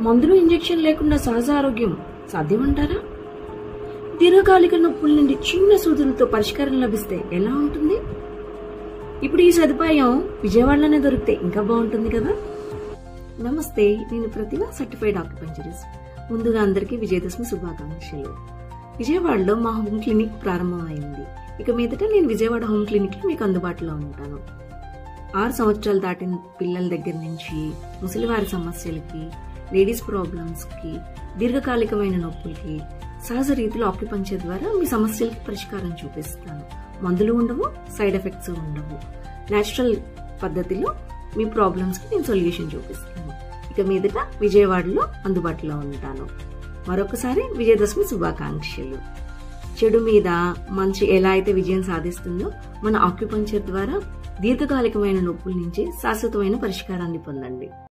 మందులు ఇంజెక్షన్ లేకుండా సహజ ఆరోగ్యం సాధ్యమంటారా? దీర్ఘకాలిక నొప్పుల నుండి చిన్న సూదులతో పరిష్కారం లభిస్తే ఎలా ఉంటుంది? ఇప్పుడు ఈ సదుపాయం విజయవాడలోనే దొరికితే ఇంకా బాగుంటుంది కదా. నమస్తే, నేను ప్రతిభ, సర్టిఫైడ్ ఆక్యుపంచరిస్ట్. ముందుగా అందరికీ విజయదశమి శుభాకాంక్షలు. విజయవాడలో మా హోమ్ క్లినిక్ ప్రారంభమైంది. ఇక మీదట నేను విజయవాడ హోమ్ క్లినిక్ లో మీకు అందుబాటులో ఉంటాను. 6 సంవత్సరాలు దాటిన పిల్లల దగ్గర నుంచి ముసలివారి సమస్యలకి, లేడీస్ ప్రాబ్లమ్స్ కి, దీర్ఘకాలికమైన నొప్పులకి సహజ రీతిలో ఆక్యుపంచర్ ద్వారా మీ సమస్యలకి పరిష్కారం చూపిస్తాను. మందులు ఉండవు, సైడ్ ఎఫెక్ట్స్ ఉండవు. నేచురల్ పద్ధతిలో మీ ప్రాబ్లమ్స్ కి నేను సొల్యూషన్ చూపిస్తాను. ఇక మీదట విజయవాడలో అందుబాటులో ఉంటాను. మరొకసారి విజయదశమి శుభాకాంక్షలు. చెడు మీద మంచి ఎలా అయితే విజయం సాధిస్తుందో, మన ఆక్యుపంచర్ ద్వారా దీర్ఘకాలికమైన నొప్పుల నుంచి శాశ్వతమైన పరిష్కారాన్ని పొందండి.